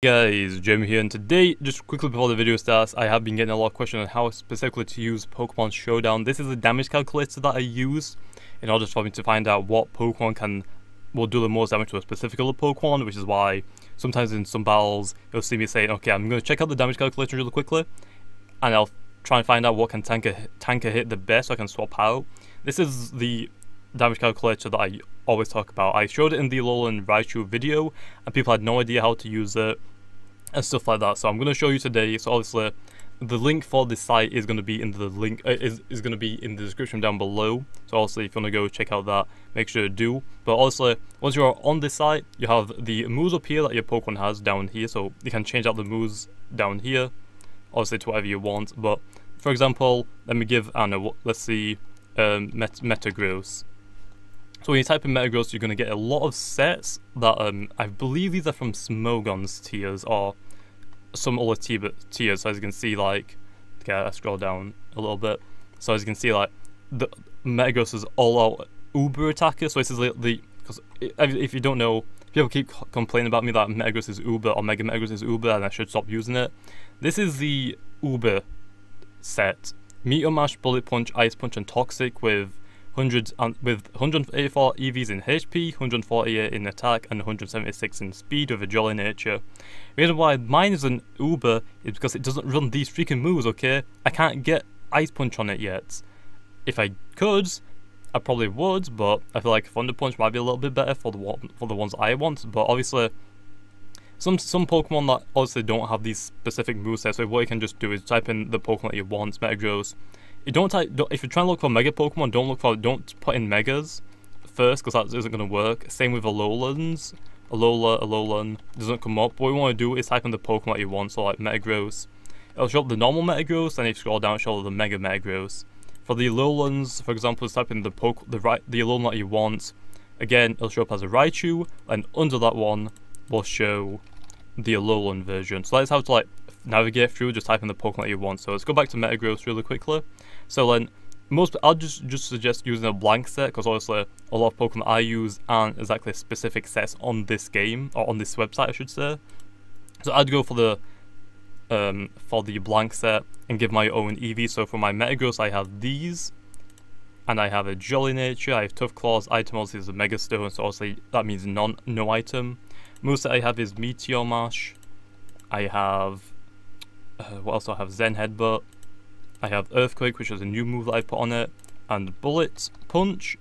Guys, Jamiy here, and today, just quickly before the video starts, I have been getting a lot of questions on how specifically to use Pokemon Showdown. This is a damage calculator that I use in order for me to find out what Pokemon will do the most damage to a specific other Pokemon, which is why sometimes in some battles you'll see me saying, okay, I'm going to check out the damage calculator really quickly, and I'll try and find out what can tank a hit the best so I can swap out. This is the damage calculator that I always talk about. I showed it in the Alolan Raichu video and people had no idea how to use it and stuff like that, so I'm going to show you today. So obviously the link for this site is going to be in the link is going to be in the description down below, so obviously if you want to go check out that, make sure to do. But also once you're on this site, you have the moves up here that your Pokemon has down here, so you can change out the moves down here obviously to whatever you want. But for example, let me give, I don't know, let's see, Metagross. So when you type in Metagross, you're going to get a lot of sets that I believe these are from Smogon's tiers or some other tiers. So as you can see, like, okay, I scroll down a little bit. So as you can see, like, the Metagross is all-out Uber attacker. So this is like because if you don't know, people keep complaining about me that Metagross is Uber or Mega Metagross is Uber and I should stop using it. This is the Uber set: Meteor Mash, Bullet Punch, Ice Punch, and Toxic with 184 EVs in HP, 148 in attack, and 176 in speed with a jolly nature. The reason why mine is an Uber is because it doesn't run these freaking moves, okay? I can't get Ice Punch on it yet. If I could, I probably would, but I feel like Thunder Punch might be a little bit better for the ones I want. But obviously, some Pokemon that obviously don't have these specific movesets, so what you can just do is type in the Pokemon that you want, Metagross. You if you're trying to look for Mega Pokemon, don't put in Megas first, because that isn't going to work. Same with Alolans. Alolan doesn't come up. What you want to do is type in the Pokemon that you want, so like Metagross. It'll show up the normal Metagross, and if you scroll down, it'll show up the Mega Metagross. For the Alolans, for example, type in the Alolan that you want. Again, it'll show up as a Raichu, and under that one will show the Alolan version. So that's how to like navigate through, just type in the Pokemon that you want. So let's go back to Metagross really quickly. So then, I'll just suggest using a blank set, because obviously a lot of Pokemon I use aren't exactly specific sets on this game, or on this website I should say. So I'd go for the blank set and give my own EV. So for my Metagross I have these, and I have a Jolly Nature, I have Tough Claws, item also is a Mega Stone, so obviously that means no item. Moveset I have is Meteor Mash, I have, what else do I have, Zen Headbutt, I have Earthquake, which is a new move that I put on it, and Bullet Punch.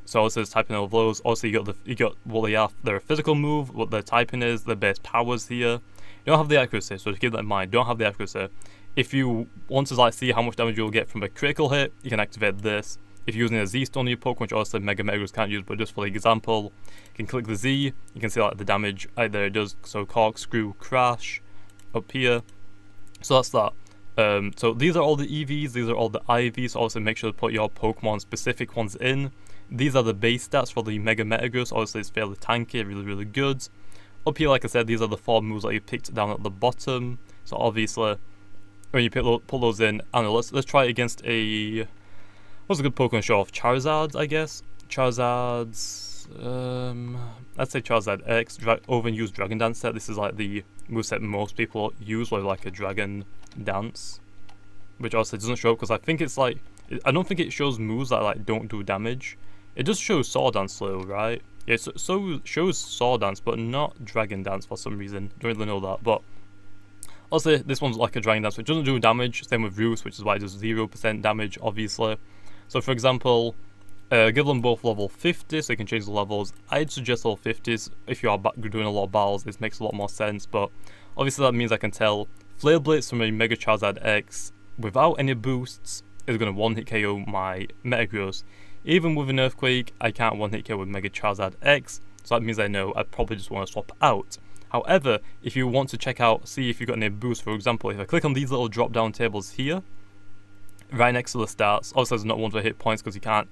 So also it's typing all of those. Also you got what they are. They're a physical move, what their typing is, their base powers here. You don't have the accuracy, so just keep that in mind. Don't have the accuracy. If you want to like see how much damage you'll get from a critical hit, you can activate this. If you're using a Z Stone on your Pokemon, which obviously Mega Metagross can't use, but just for the example, you can click the Z, you can see like the damage there it does. So Corkscrew, Crash, up here. So that's that. So these are all the EVs, these are all the IVs, so also make sure to put your Pokemon specific ones in. These are the base stats for the Mega Metagross, obviously it's fairly tanky, really good. Up here, like I said, these are the 4 moves that you picked down at the bottom. So obviously, when you pull those in, I don't know, let's try it against a, what's a good Pokemon show off? Charizard, I guess? Charizard's, I'd say Charizard X, overused Dragon Dance set. This is like the moveset most people use with like a Dragon Dance, which also doesn't show up because I think it's like, I don't think it shows moves that like don't do damage. It does show Sword Dance though, right? Yeah, so shows Sword Dance but not Dragon Dance for some reason. Don't really know that, but also this one's like a Dragon Dance which doesn't do damage. Same with Roost, which is why it does 0% damage obviously. So for example, give them both level 50 so you can change the levels. I'd suggest level 50s if you are doing a lot of battles. This makes a lot more sense, but obviously that means I can tell Flare Blitz from a Mega Charizard X without any boosts is going to one-hit KO my Metagross. Even with an Earthquake, I can't one-hit KO with Mega Charizard X, so that means I know I probably just want to swap out. However, if you want to check out, see if you've got any boosts, for example, if I click on these little drop-down tables here, right next to the stats, also there's not one for hit points because you can't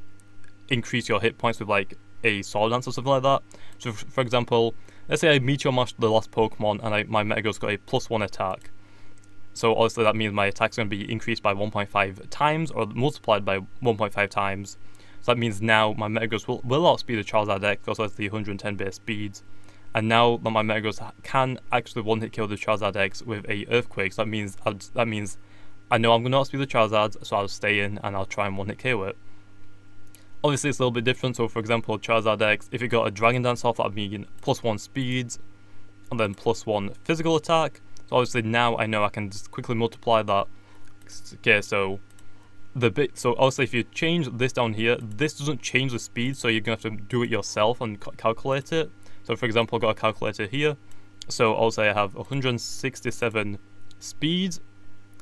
increase your hit points with like a Sword Dance or something like that. So for example, let's say I Meteor Mashed the last Pokemon and my Metagross got a +1 attack. So obviously that means my attack's going to be increased by 1.5 times or multiplied by 1.5 times. So that means now my Metagross will outspeed the Charizard X because that's the 110 base speed. And now that my Metagross can actually one-hit kill the Charizard X with a Earthquake, so that means I know I'm going to outspeed the Charizard, so I'll stay in and I'll try and one-hit KO it. Obviously it's a little bit different, so for example Charizard X, if it got a Dragon Dance off, that would mean +1 speed, and then +1 physical attack. So obviously now I know I can just quickly multiply that. Okay, so obviously if you change this down here, this doesn't change the speed, so you're going to have to do it yourself and calculate it. So for example, I've got a calculator here. So also I have 167 speed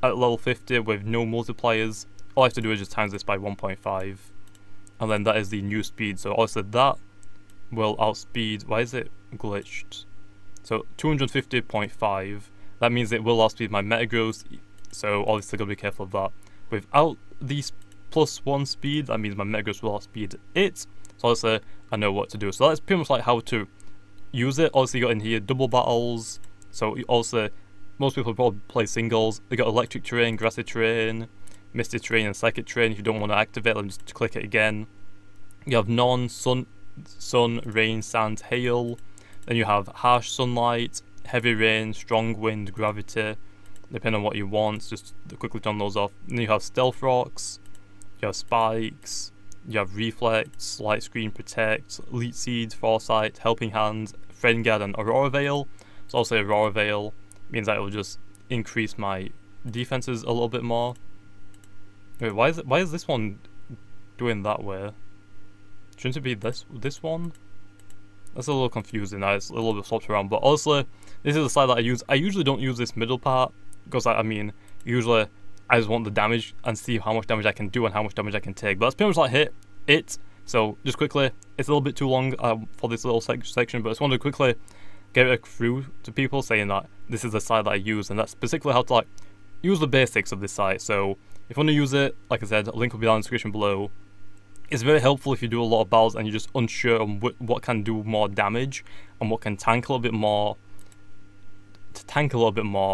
at level 50 with no multipliers. All I have to do is just times this by 1.5. And then that is the new speed. So also that will outspeed, why is it glitched? So 250.5. That means it will outspeed my Metagross. So obviously gotta be careful of that. Without these +1 speed, that means my Metagross will outspeed it. So obviously I know what to do. So that's pretty much like how to use it. Obviously you got in here double battles. So also most people probably play singles. They got electric terrain, grassy terrain, misty terrain, and psychic terrain. If you don't want to activate them, just click it again. You have sun, rain, sand, hail. Then you have harsh sunlight, heavy rain, strong wind, gravity. Depending on what you want, just quickly turn those off. Then you have stealth rocks, you have spikes, you have reflect, light screen, protect, leech seed, foresight, helping hand, friend guard, and aurora veil. So also aurora veil means that it will just increase my defenses a little bit more. Wait, why is this one doing that way? Shouldn't it be this one? That's a little confusing. It's a little bit swapped around, but honestly, this is the slide that I use. I usually don't use this middle part because I mean, usually I just want the damage and see how much damage I can do and how much damage I can take. But that's pretty much like it. So just quickly, it's a little bit too long for this little section, but I just wanted to quickly get it through to people saying that this is the site that I use, and that's specifically how to like use the basics of this site. So if you want to use it, like I said, a link will be down in the description below. It's very helpful if you do a lot of battles and you're just unsure on what can do more damage and what can tank a little bit more.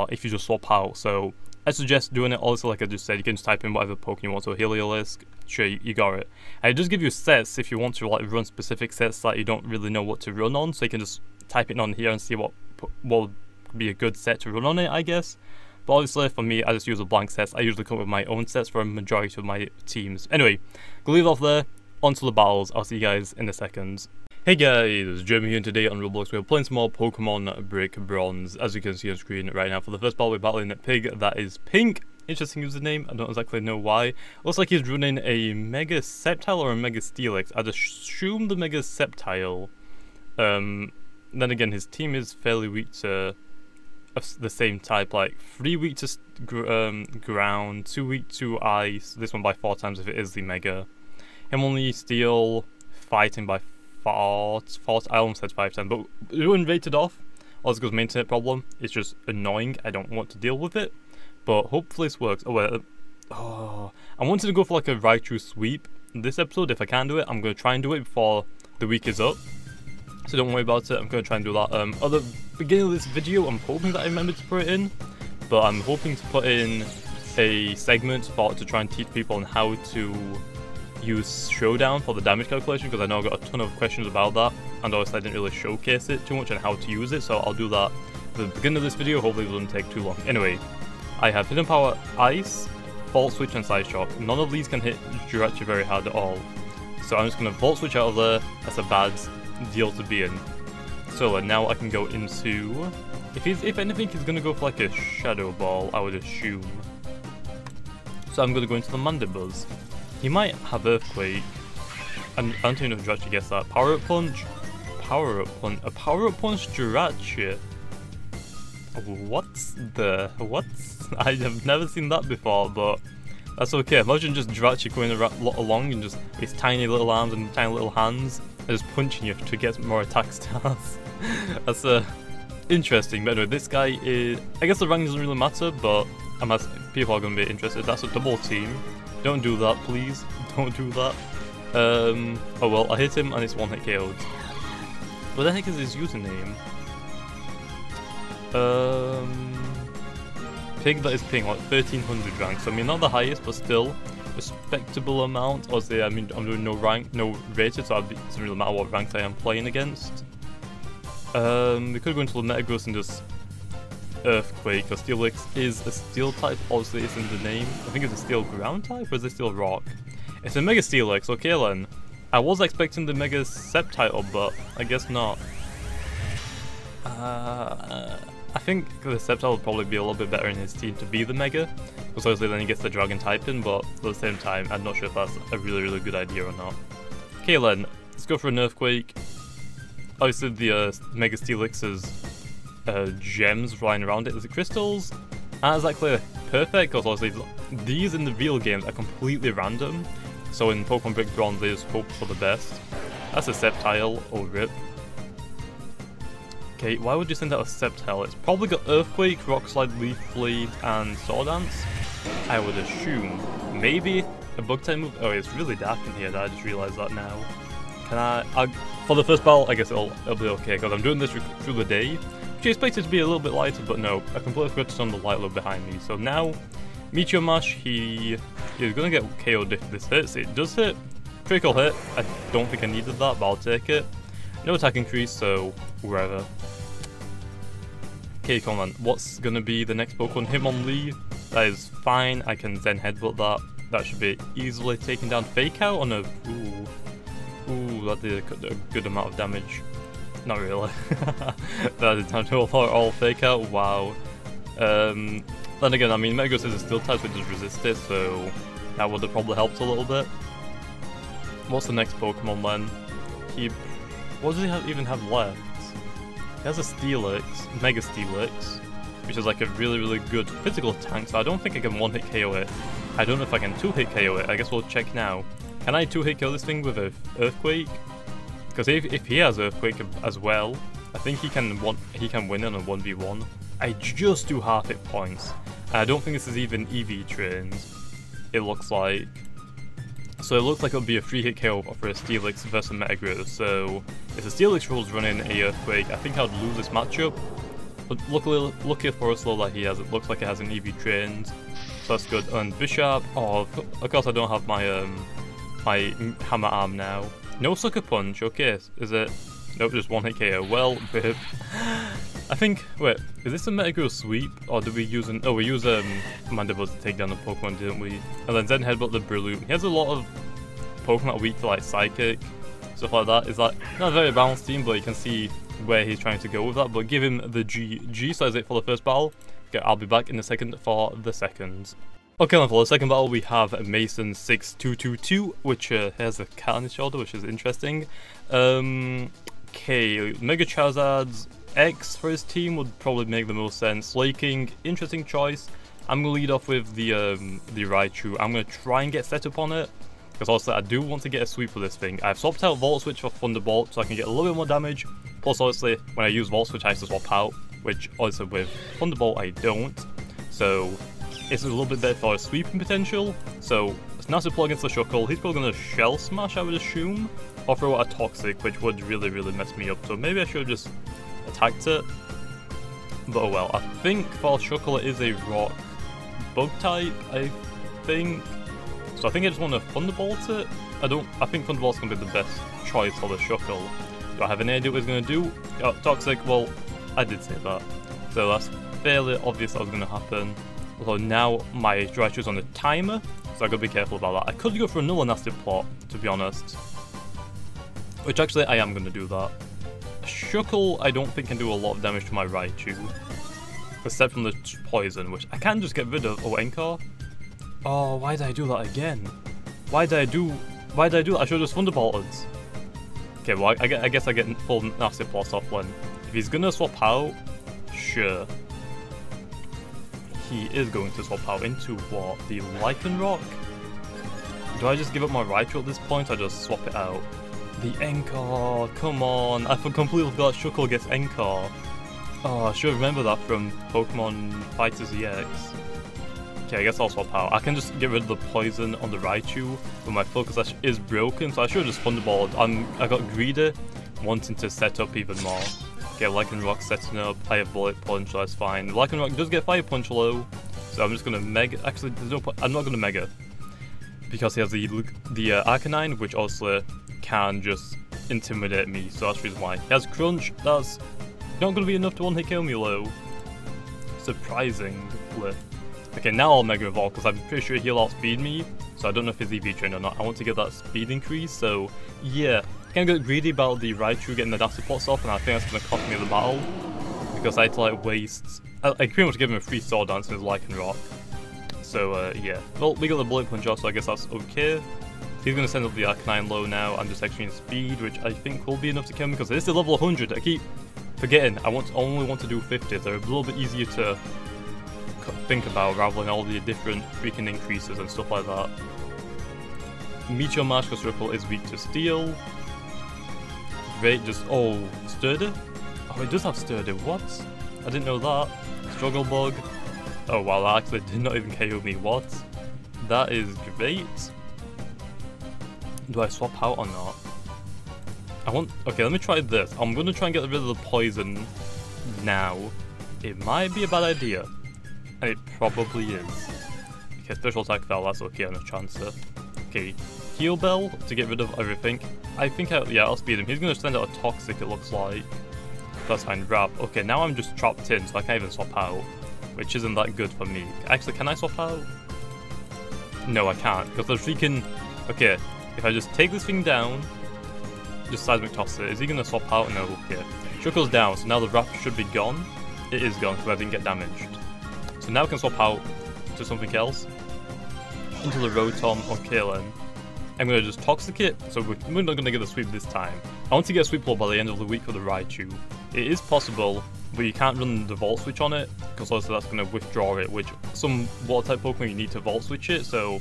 If you just swap out. So I suggest doing it. Also, like I just said, you can just type in whatever Pokemon you want. So Heliolisk, sure, you got it. And it does give you sets if you want to like run specific sets that you don't really know what to run on. So you can just type it on here and see what would be a good set to run on it, I guess. But obviously for me, I just use a blank sets. I usually come up with my own sets for a majority of my teams. Anyway, go leave off there. On to the battles. I'll see you guys in a second. Hey guys, it's Jamiy here, and today on Roblox we're playing some more Pokemon Brick Bronze. As you can see on screen right now, for the first battle we're battling a pig that is pink. Interesting username, I don't exactly know why. Looks like he's running a Mega Sceptile or a Mega Steelix. I'd assume the Mega Sceptile. Then again, his team is fairly weak to the same type, like 3 weak to ground, 2 weak to ice, this one by 4 times if it is the Mega. Him only steel, fighting by fort, I almost said 5 times, but doing rated off. Also goes my internet problem, it's just annoying, I don't want to deal with it, but hopefully this works. I wanted to go for like a Raichu sweep this episode. If I can do it, I'm going to try and do it before the week is up. So don't worry about it, I'm going to try and do that. At the beginning of this video, I'm hoping that I remember to put it in, but I'm hoping to put in a segment to try and teach people on how to use Showdown for the damage calculation, because I know I got a ton of questions about that, and obviously I didn't really showcase it too much on how to use it, so I'll do that at the beginning of this video. Hopefully it doesn't take too long. Anyway, I have Hidden Power Ice, Volt Switch, and Side Shock. None of these can hit Jirachi very hard at all, so I'm just going to Volt Switch out of there. That's a bad deal to be in. So now I can go into, if anything he's going to go for like a Shadow Ball, I would assume. So I'm going to go into the Mandibuzz. He might have Earthquake, and I don't even know if Jirachi gets that. Power Up Punch? A Power Up Punch Jirachi? What? I have never seen that before, but that's okay. Imagine just Jirachi going along and just his tiny little arms and tiny little hands and just punching you to get more attack stars. That's interesting. But anyway, this guy is, I guess the rank doesn't really matter, but people are going to be interested. That's a double team. Don't do that, please. Don't do that. Oh well, I hit him and it's one-hit KO'd. What the heck is his username? Pig that is ping, like 1300 rank. So I mean, not the highest, but still respectable amount. Obviously, I mean, I'm doing no rated, so it doesn't really matter what rank I am playing against. We could go into the Metagross and just Earthquake, because Steelix is a Steel type, obviously it's in the name. I think it's a Steel Ground type, or is it Steel Rock? It's a Mega Steelix, okay then. I was expecting the Mega Sceptile, but I guess not. I think the Sceptile would probably be a little bit better in his team to be the Mega, because obviously then he gets the Dragon type in, but at the same time, I'm not sure if that's a really good idea or not. Okay then, let's go for an Earthquake. Obviously the Mega Steelix's gems flying around it. Is it crystals? And it's actually perfect, because obviously these in the real games are completely random. So in Pokemon Brick Bronze, they just hope for the best. That's a Sceptile, or RIP. Okay, why would you send out a Sceptile? It's probably got Earthquake, Rock Slide, Leaf Blade, and Sword Dance. I would assume. Maybe a Bug type move. Oh, it's really dark in here. I just realised that now. Can I for the first battle, I guess it'll be okay, because I'm doing this through the day. Which I expected to be a little bit lighter, but no, I completely forgot to turn the light load behind me. So now, Meteor Mash, he's gonna get KO'd if this hits. It does hit. Critical hit. I don't think I needed that, but I'll take it. No attack increase, so wherever. Okay, come on. What's gonna be the next Pokemon? Hitmonlee. That is fine. I can Zen Headbutt that. That should be easily taken down. Fake Out on a... Ooh, that did a good amount of damage. Not really. That did time to all Fake Out. Wow. Then again, I mean, Metagross is a Steel type, so it does resist it, so that would have probably helped a little bit. What's the next Pokemon then? What does he even have left? He has a Steelix, Mega Steelix, which is like a really good physical tank, so I don't think I can one-hit KO it. I don't know if I can two-hit KO it. I guess we'll check now. Can I two-hit KO this thing with an Earthquake? Because if he has Earthquake as well, I think he can win on a 1v1. I just do half hit points. And I don't think this is even EV trains. It looks like. So it looks like it'll be a 3-hit KO for a Steelix versus Metagross. So if the Steelix rolls running a Earthquake, I think I'd lose this matchup. But luckily for us though that he has, it looks like it has an EV trained. So that's good. And Bishop, oh, of course I don't have my my Hammer Arm now. No Sucker Punch, okay, is it? Nope, just 1-hit KO. Well, bib. I think, wait, is this a Metagross sweep, or do we use we use Mandibles to take down the Pokemon, didn't we? And then Zen Headbutt the Breloom. He has a lot of Pokemon that are weak to like Psychic, stuff like that. Is like not a very balanced team, but you can see where he's trying to go with that. But give him the G, so that's it for the first battle. Okay, I'll be back in a second for the second. Okay, then for the second battle we have Mason 6222, which has a cat on his shoulder, which is interesting. Okay, Mega Charizard's X for his team would probably make the most sense. Slaking, interesting choice. I'm gonna lead off with the Raichu. I'm gonna try and get set up on it, because also I do want to get a sweep for this thing. I've swapped out Volt Switch for Thunderbolt, so I can get a little bit more damage. Plus, obviously, when I use Volt Switch, I have to swap out, which also with Thunderbolt I don't. So it's a little bit better for a sweeping potential. So it's nice to plug against the Shuckle. He's probably gonna Shell Smash, I would assume, or throw out a Toxic, which would really mess me up. So maybe I should have just attacked it. But oh well. I think for Shuckle it is a Rock Bug type, I think. So I think I just want to Thunderbolt it. I think Thunderbolt's gonna be the best choice for the Shuckle. Do I have any idea what it's gonna do? Toxic, well, I did say that. So that's fairly obvious that was gonna happen. Although now my Raichu's on a timer, so I gotta be careful about that. I could go for another nasty plot, to be honest. Which actually I am gonna do that. Shuckle, I don't think can do a lot of damage to my Raichu. Except from the poison, which I can just get rid of. Oh, Encore. Oh, why did I do that again? Why did I do that? I should have just Thunderbolted. Okay, well, I guess I get full nasty plots off one. If he's gonna swap out, sure. He is going to swap out into what? The Lycanroc? Do I just give up my Raichu at this point, or just swap it out? The Encore, come on, I completely forgot Shuckle gets Encore. Oh, I should remember that from Pokemon Fighters EX. Okay, I guess I'll swap out. I can just get rid of the poison on the Raichu, but my Focus Sash is broken, so I should have just Thunderbolt. I got greedy, wanting to set up even more. Okay, Lycanroc setting up, I have Bullet Punch, so that's fine. Lycanroc does get Fire Punch low, so I'm just gonna Mega, actually there's no point, I'm not gonna Mega. Because he has the Arcanine, which also can just intimidate me, so that's the reason why. He has Crunch, that's not going to be enough to one-hit kill me low. Surprisingly. Okay, now I'll Mega Evolve because I'm pretty sure he'll outspeed me. So I don't know if he's EV trained or not. I want to get that speed increase. So yeah, kind of got greedy about the Raichu getting the nasty pots off, and I think that's going to cost me the battle because I had to like waste. I pretty much give him a free sword dance in his Lycan Rock. So yeah, well we got the bullet punch off, so I guess that's okay. He's going to send up the Arcanine low now and just extreme speed, which I think will be enough to kill me because this is level 100. I keep forgetting I only want to do 50. They're a little bit easier to think about rather than all the different freaking increases and stuff like that. Meteor Mash because Ripple is weak to steel. Great, just Sturdy? Oh, it does have Sturdy, what? I didn't know that. Struggle Bug. Oh wow, that actually did not even KO me, what? That is great. Do I swap out or not? Okay, let me try this. I'm gonna try and get rid of the poison now. It might be a bad idea. And it probably is. Okay, special attack fell, that's okay on a chancer. Okay, heal bell to get rid of everything. I think I'll speed him. He's gonna send out a toxic, it looks like. That's fine, wrap. Okay, now I'm just trapped in, so I can't even swap out. Which isn't that good for me. Actually, can I swap out? No, I can't, because the freaking... Okay, if I just take this thing down, just seismic toss it, is he gonna swap out? No, okay. Shuckle's down, so now the wrap should be gone. It is gone, because I didn't get damaged. So now I can swap out to something else. Into the Rotom or Kalen. I'm going to just Toxic it, so we're not going to get a sweep this time. I want to get a sweep low by the end of the week for the Raichu. It is possible, but you can't run the Volt Switch on it, because also that's going to withdraw it, which some Water-type Pokemon you need to Volt Switch it, so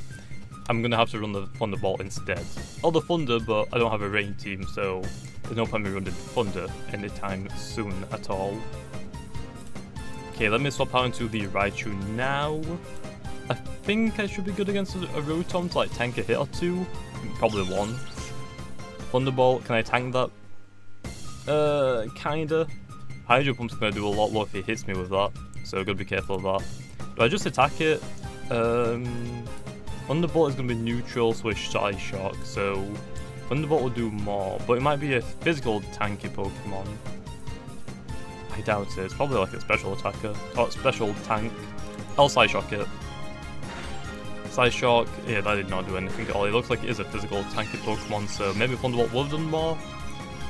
I'm going to have to run the Thunderbolt instead. Or the Thunder, but I don't have a Rain team, so there's no point in me running Thunder anytime soon at all. Okay, let me swap out into the Raichu now. I think I should be good against a Rotom to like tank a hit or two. Probably one. Thunderbolt, can I tank that? Kinda. Hydro Pump's gonna do a lot more if he hits me with that, so gotta be careful of that. Do I just attack it? Thunderbolt is gonna be neutral, switch to Ice Shock, so Thunderbolt will do more, but it might be a physical tanky Pokemon. I doubt it. It's probably like a special attacker. Or special tank. I'll Side Shock it. Side Shock, yeah, that did not do anything at all. It looks like it is a physical tanky Pokemon, so maybe Thunderbolt would have done more.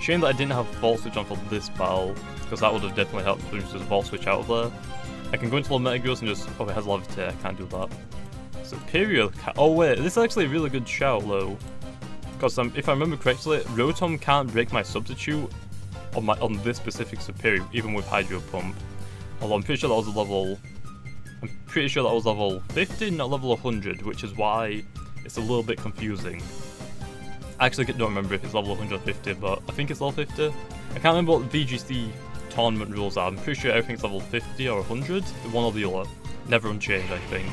Shame that I didn't have Volt Switch on for this battle, because that would have definitely helped push this Volt Switch out of there. I can go into the Metagross and just... Oh, it has Levitate, I can't do that. Superior... Oh wait, this is actually a really good shout, though. Because if I remember correctly, Rotom can't break my substitute on this specific Superior, even with Hydro Pump. Although I'm pretty sure that was a level... I'm pretty sure that was level 50, not level 100, which is why it's a little bit confusing. I actually don't remember if it's level 150, but I think it's level 50. I can't remember what the VGC tournament rules are. I'm pretty sure everything's level 50 or 100, one or the other. Never unchanged, I think.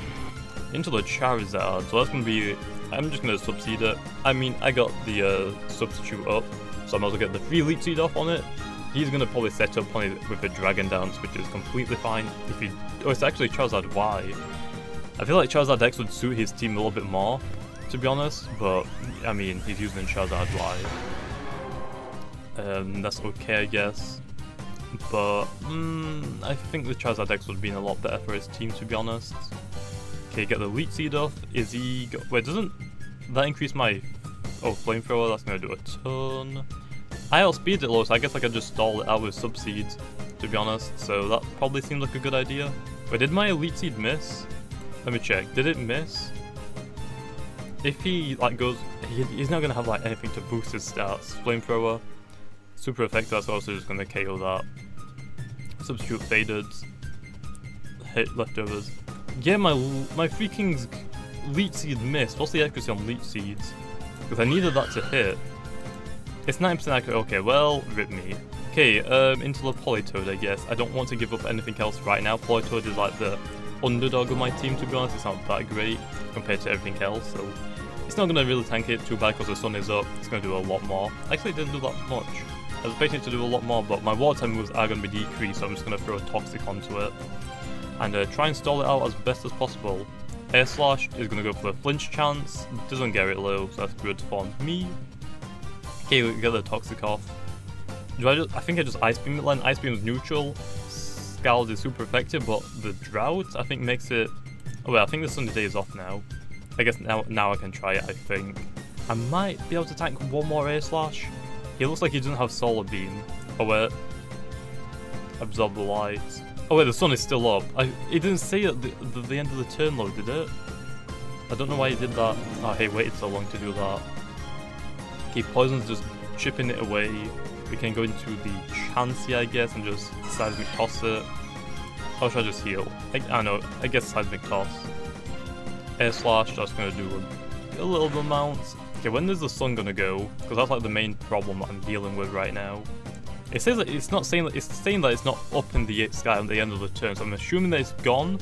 Into the Charizard, so that's going to be... I'm just going to Subseed it. I mean, I got the substitute up, so I might as well get the free Leech Seed off on it. He's going to probably set up on it with a Dragon Dance, which is completely fine. If he... Oh, it's actually Charizard Y. I feel like Charizard X would suit his team a little bit more, to be honest, but, I mean, he's using Charizard Y. That's okay, I guess. But, I think the Charizard X would have been a lot better for his team, to be honest. Okay, get the Leech Seed off. Is he... Wait, doesn't that increase my... Oh, Flamethrower, that's going to do a ton. I outspeed it low, so I guess I could just stall it out with Subseeds, to be honest, so that probably seemed like a good idea. Wait, did my Elite Seed miss? Let me check, did it miss? If he, like, goes... He's not going to have, like, anything to boost his stats. Flamethrower, super effective, that's also just going to KO that. Substitute Faded. Hit Leftovers. Yeah, my freaking Leech Seed missed. What's the accuracy on Leech Seeds? Because I needed that to hit. It's 9% accurate. Okay, well, rip me. Okay, into the Politoed, I guess. I don't want to give up anything else right now. Politoed is like the underdog of my team, to be honest. It's not that great compared to everything else, so it's not going to really tank it too bad because the sun is up. It's going to do a lot more. Actually, it didn't do that much. I was expecting it to do a lot more, but my water type moves are going to be decreased, so I'm just going to throw a Toxic onto it. And try and stall it out as best as possible. Air Slash is going to go for the flinch chance. Doesn't get it low, so that's good for me. Okay, we get the Toxic off. I think I just Ice Beam it then. Ice Beam is neutral. Scald is super effective, but the Drought I think makes it... Oh wait, I think the Sunny Day is off now. I guess now I can try it, I think. I might be able to tank one more Air Slash. He looks like he doesn't have Solar Beam. Oh wait. Absorb the light. Oh wait, the sun is still up. It didn't say at the end of the turn though, did it? I don't know why he did that. Oh, he waited so long to do that. Okay, Poison's just chipping it away. We can go into the Chansey, I guess, and just Seismic Toss it. Or should I just heal? I don't know, I guess Seismic Toss. Air Slash, that's gonna do a little bit amount. Okay, when is the sun gonna go? Because that's like the main problem that I'm dealing with right now. It says that it's not saying that it's not up in the sky at the end of the turn, so I'm assuming that it's gone.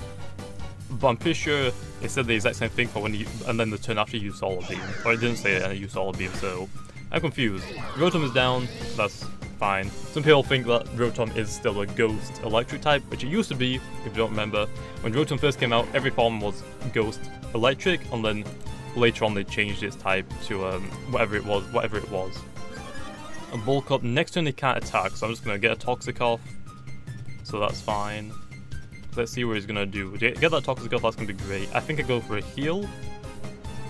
But I'm pretty sure it said the exact same thing for when you and then the turn after you use Solar Beam. Or it didn't say it and it used Solar Beam, so I'm confused. Rotom is down, that's fine. Some people think that Rotom is still a Ghost Electric type, which it used to be, if you don't remember. When Rotom first came out, every form was Ghost Electric, and then later on they changed its type to whatever it was. A Bulk Up, next turn they can't attack, so I'm just going to get a Toxic off. So that's fine. Let's see what he's going to do. Get that Toxic off, that's going to be great. I think I go for a heal.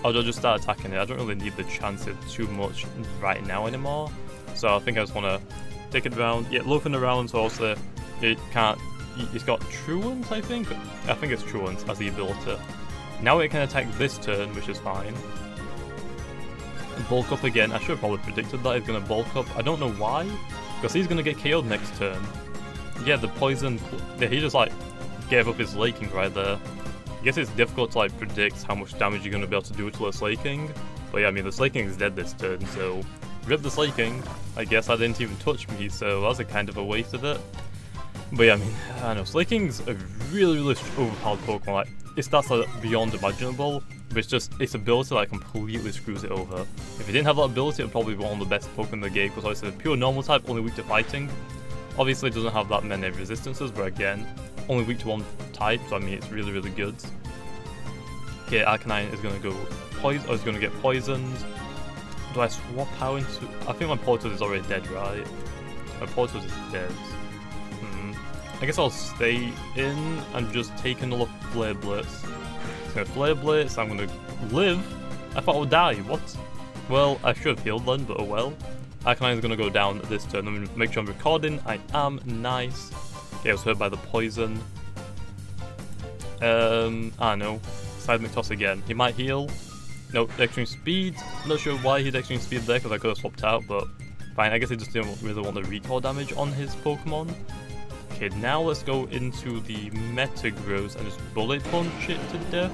Or do I just start attacking it? I don't really need the chances too much right now anymore. So I think I just want to take it around. Yeah, loafing around, so also it can't... It's got Truant, I think? I think it's Truant as the ability. Now it can attack this turn, which is fine. Bulk Up again. I should have probably predicted that he's going to Bulk Up. I don't know why, because he's going to get KO'd next turn. Yeah, the Poison... Yeah, he just like gave up his Slaking right there. I guess it's difficult to like predict how much damage you're going to be able to do to a Slaking. But yeah, I mean, the Slaking is dead this turn, so... Rip the Slaking. I guess I didn't even touch me, so that was a kind of a waste of it. But yeah, I mean, I don't know. Slaking's a really overpowered Pokemon. Like, its stats are beyond imaginable, but it's just its ability like completely screws it over. If it didn't have that ability, it would probably be one of the best Pokemon in the game, because obviously the pure normal type, only weak to fighting. Obviously it doesn't have that many resistances, but again, only weak to one type, so I mean it's really good. Okay, Arcanine is gonna go poison, or is gonna get poisoned. Do I swap out into... I think my Politoed is already dead, right? My Politoed is dead. I guess I'll stay in and just take another Flare Blitz. So Flare Blitz, I'm gonna live. I thought I would die, what? Well, I should have healed then, but oh well. Arcanine is gonna go down this turn. I'm gonna make sure I'm recording. I am, nice. Okay, I was hurt by the poison. I don't know. Seismic Toss again. He might heal. No, Extreme Speed. Not sure why he had Extreme Speed there, because I could have swapped out, but fine. I guess he just didn't really want the recall damage on his Pokemon. Okay, now let's go into the Metagross and just Bullet Punch it to death.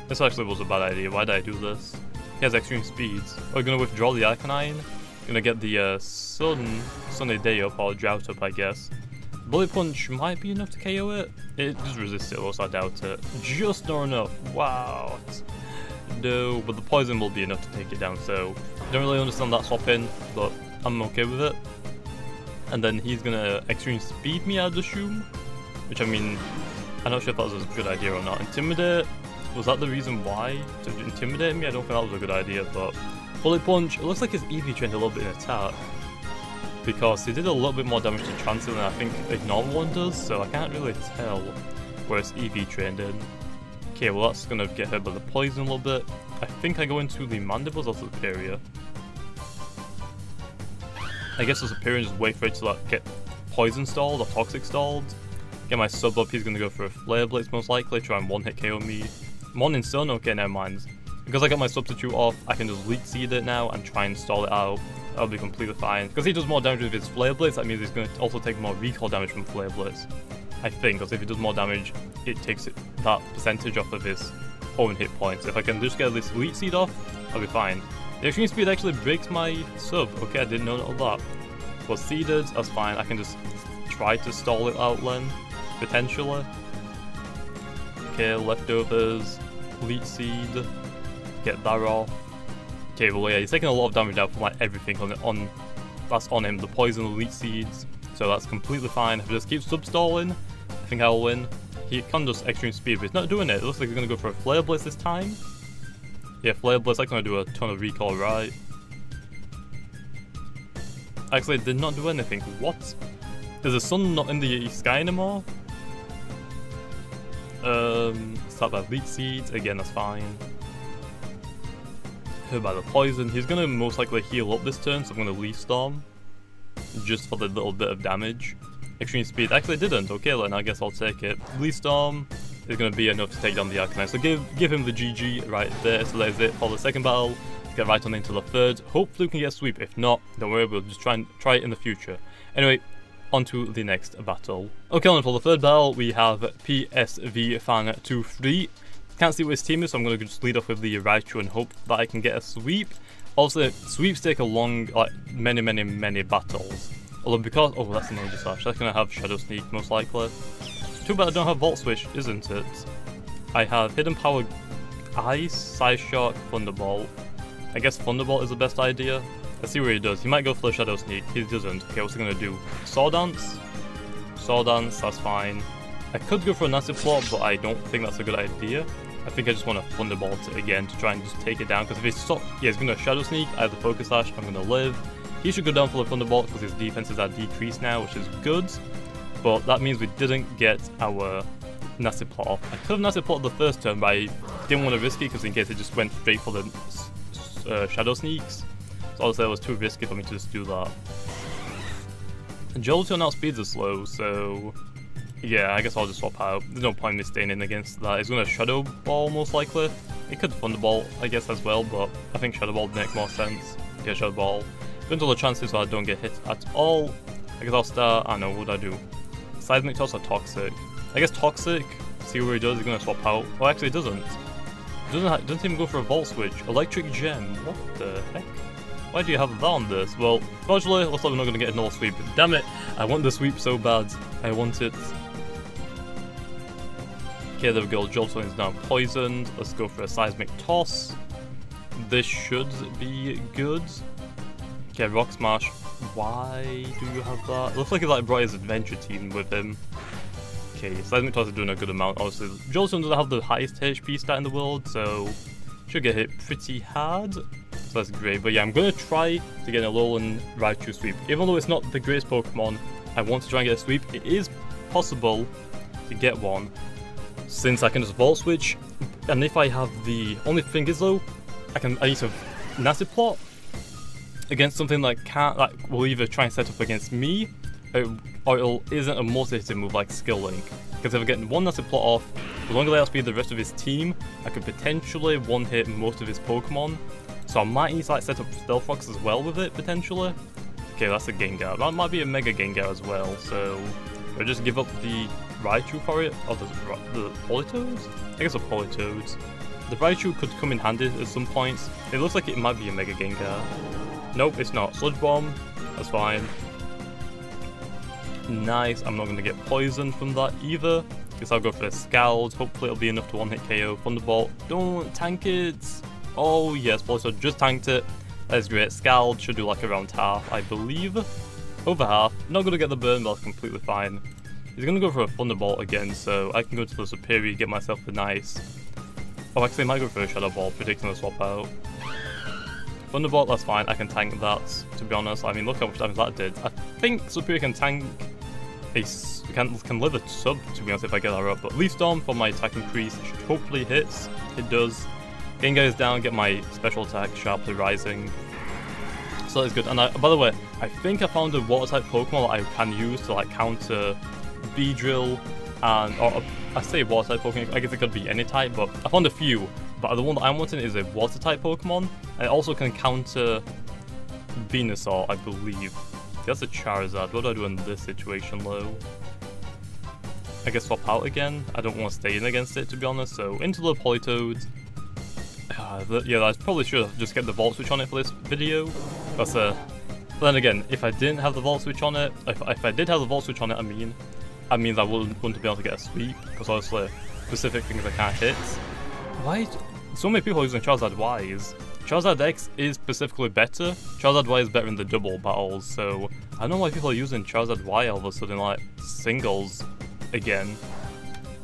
This actually was a bad idea. Why did I do this? He has Extreme Speeds. Oh, we're gonna withdraw the Arcanine. Gonna get the Sunny Day up, or Drought up, I guess. Bullet Punch might be enough to KO it. It just resists it, also I doubt it. Just not enough. Wow. No, but the poison will be enough to take it down, so I don't really understand that swap in, but I'm okay with it. And then he's gonna Extreme Speed me, I'd assume. Which, I mean, I'm not sure if that was a good idea or not. Intimidate? Was that the reason why? To intimidate me? I don't think that was a good idea, but... Bullet Punch, it looks like his EV trained a little bit in attack. Because he did a little bit more damage to Chansey than I think a normal one does, so I can't really tell where it's EV trained in. Okay, well that's gonna get hurt by the poison a little bit. I think I go into the Mandibles or Superior. I guess the Superior just wait for it to like get Poison stalled or Toxic stalled. Get my sub up, he's gonna go for a Flare Blitz most likely, try and one-hit KO me. Morning Sun, okay, never mind. Because I got my substitute off, I can just Leech Seed it now and try and stall it out. That'll be completely fine. Because he does more damage with his Flare Blitz, that means he's going to also take more recall damage from Flare Blitz. I think, because if he does more damage, it takes that percentage off of his own hit points. If I can just get this Leech Seed off, I'll be fine. The Extreme Speed actually breaks my sub. Okay, I didn't know all that. Was seeded, that's fine. I can just try to stall it out then, potentially. Okay, leftovers, Leech Seed, get that off. Okay, well yeah, he's taking a lot of damage now from like everything that's on him. The poison, the Leech Seeds, so that's completely fine. If I just keep sub-stalling, I think I'll win. He can just Extreme Speed, but he's not doing it. It looks like he's gonna go for a Flare Blitz this time. Yeah, Flare Blitz, that's gonna do a ton of recall, right? Actually, it did not do anything. What? Is the sun not in the sky anymore? Start by Leech Seeds. Again, that's fine. Hurt by the poison. He's gonna most likely heal up this turn, so I'm gonna Leaf Storm. Just for the little bit of damage. Extreme Speed. Actually, it didn't. Okay, then I guess I'll take it. Leaf Storm is gonna be enough to take down the Arcanine. So give him the GG right there. So that is it for the second battle. Let's get right on into the third. Hopefully we can get a sweep. If not, don't worry, we'll just try it in the future. Anyway, on to the next battle. Okay, and for the third battle, we have PSV Fan 2-3. Can't see what his team is, so I'm going to just lead off with the Raichu and hope that I can get a sweep. Also, sweeps take a long, like, many battles. Although because, oh, that's an Energy Slash. That's going to have Shadow Sneak, most likely. Too bad I don't have Volt Switch, isn't it? I have Hidden Power Ice, Side Shark, Thunderbolt. I guess Thunderbolt is the best idea. Let's see what he does. He might go for the Shadow Sneak. He doesn't. Okay, what's he gonna do? Sword Dance? Sword Dance, that's fine. I could go for a Nasty Plot, but I don't think that's a good idea. I think I just want to Thunderbolt it again to try and just take it down. Because if he's he's gonna Shadow Sneak, I have the Focus Sash, I'm gonna live. He should go down for the Thunderbolt because his defenses are decreased now, which is good. But that means we didn't get our Nasty Plot off. I could have Nasty Plot the first turn, but I didn't want to risk it because in case it just went straight for the Shadow Sneaks. So obviously it was too risky for me to just do that. Jolteon outspeeds us slow, so yeah, I guess I'll just swap out. There's no point in me staying in against that. He's going to Shadow Ball most likely. It could Thunderbolt, I guess, as well, but I think Shadow Ball would make more sense. Yeah, Shadow Ball. Going to the chances so I don't get hit at all. I guess I'll start, I don't know, what would I do? Seismic Toss or Toxic? I guess Toxic, see what he does, he's going to swap out. Oh, actually he doesn't. He doesn't even go for a Volt Switch. Electric Gem, what the heck? Why do you have that on this? Well, fortunately, looks like we're not going to get another sweep. Damn it, I want the sweep so bad. I want it. Okay, there we go. Jolteon is now poisoned. Let's go for a Seismic Toss. This should be good. Okay, Rock Smash. Why do you have that? It looks like he like brought his adventure team with him. Okay, Seismic Toss is doing a good amount. Obviously, Jolteon doesn't have the highest HP stat in the world, so should get hit pretty hard. So that's great. But yeah, I'm going to try to get a Alolan Raichu sweep. Even though it's not the greatest Pokemon, I want to try and get a sweep. It is possible to get one, since I can just Volt Switch. And if I have the... Only thing is though, I need to Nasty Plot against something that will either try and set up against me, or it isn't a multi-hitting move like Skill Link. Because if I get one Nasty Plot off, as long as I outspeed the rest of his team, I could potentially one-hit most of his Pokemon. So I might need to like set up Stealth Rocks as well with it, potentially. Okay, that's a Gengar. That might be a Mega Gengar as well, so... I'll just give up the Raichu for it? Or the Politoads? I guess the Politoads. The Raichu could come in handy at some points. It looks like it might be a Mega Gengar. Nope, it's not. Sludge Bomb, that's fine. Nice, I'm not going to get poisoned from that either. Guess I'll go for a Scald. Hopefully it'll be enough to one-hit KO. Thunderbolt, don't tank it! Oh yes, Politoad just tanked it. That is great. Scald should do like around half, I believe. Over half. Not going to get the burn, but that's completely fine. He's going to go for a Thunderbolt again, so I can go to the Superior, get myself a nice... Oh, actually I might go for a Shadow Ball, predicting the swap out. Thunderbolt, that's fine, I can tank that, to be honest. I mean, look how much damage that did. I think Superior can tank can live a sub, to be honest, if I get that up. But Leaf Storm for my attack increase should hopefully hits. It does. Gengar is down, get my special attack sharply rising. So that's good. And by the way, I think I found a water type Pokemon that I can use to like counter Beedrill and I say water type Pokemon, I guess it could be any type, but I found a few. But the one that I'm wanting is a water type Pokemon, and it also can counter Venusaur, I believe. That's a Charizard. What do I do in this situation, though? I guess swap out again. I don't want to stay in against it, to be honest. So into the Politoad. Yeah, I probably should just get the Volt Switch on it for this video. But then again, if I didn't have the Volt Switch on it, if I did have the Volt Switch on it, that means I wouldn't be able to get a sweep, because obviously specific things I can't hit. Why? So many people are using Charizard Ys. Charizard X is specifically better. Charizard Y is better in the double battles, so I don't know why people are using Charizard Y all of a sudden, like, singles again.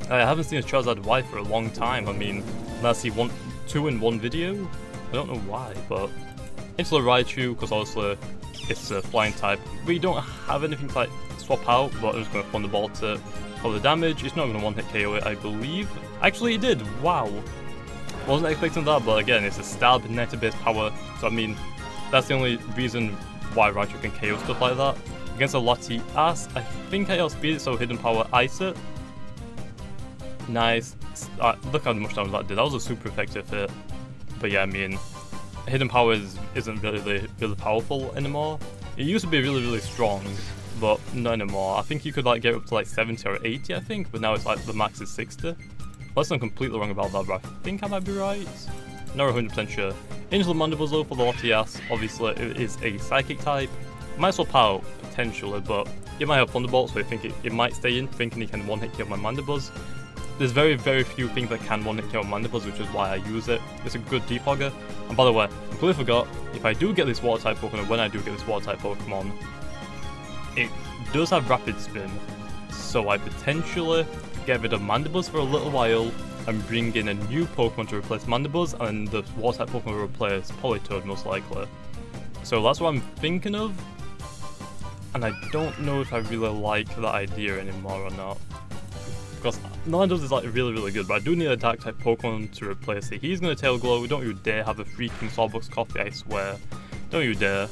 I haven't seen a Charizard Y for a long time. I mean, unless he won 2 in one video? I don't know why, but... Into the Raichu, because obviously It's a flying type. We don't have anything to like swap out, but I'm just going to Thunderbolt to for the damage. It's not going to one-hit KO it, I believe. Actually, it did. Wow. Wasn't expecting that, but again, it's a stab net-based power, so I mean, that's the only reason why Raichu can KO stuff like that. Against a Latias, I think I outspeed it, so hidden power ice it. Nice. Look how much damage that did. That was a super effective hit. But yeah, I mean, hidden power isn't really powerful anymore. It used to be really strong, but not anymore. I think you could like get up to like 70 or 80, I think, but now it's like the max is 60. Unless I'm completely wrong about that, but I think I might be right. Not 100% sure. Angel Mandibles though for the Latias, obviously it is a psychic type. Might swap out potentially, but it might have Thunderbolt, so I think it might stay in, thinking it can one-hit kill my Mandibuzz. There's very few things that can one-hit kill Mandibuzz, which is why I use it. It's a good defogger. And by the way, I completely forgot, if I do get this Water-type Pokemon, when I do get this Water-type Pokemon, it does have Rapid Spin, so I potentially get rid of Mandibuzz for a little while and bring in a new Pokemon to replace Mandibuzz, and the Water-type Pokemon will replace Politoed most likely. So that's what I'm thinking of, and I don't know if I really like that idea anymore or not. Because Ninetales is like really good, but I do need a dark type Pokemon to replace it. He's gonna Tail Glow, don't you dare have a freaking Starbucks coffee, I swear. Don't you dare.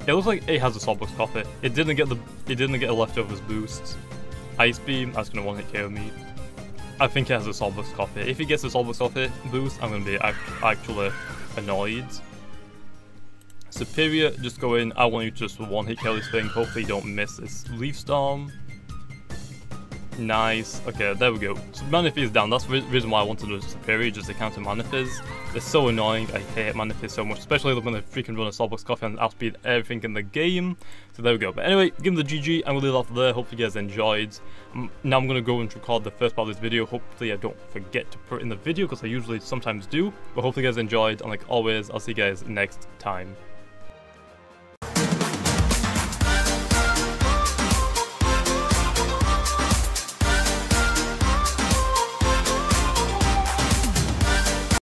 It looks like it has a Starbucks coffee. It didn't get a leftovers boost. Ice Beam, that's gonna one-hit KO me. I think it has a Starbucks coffee. If it gets a Starbucks coffee boost, I'm gonna be actually annoyed. Superior, just go in. I want you to just one-hit kill this thing. Hopefully you don't miss this Leaf Storm. Nice. Okay, there we go. So Manaphy is down. That's the reason why I wanted to do Superior, just to counter Manaphy's. They're so annoying. I hate Manaphy so much, especially when they freaking run a Starbucks coffee and outspeed everything in the game. So there we go. But anyway, give them the GG. I'm going to leave it off there. Hopefully you guys enjoyed. Now I'm going to go and record the first part of this video. Hopefully I don't forget to put it in the video, because I usually sometimes do. But hopefully you guys enjoyed. And like always, I'll see you guys next time.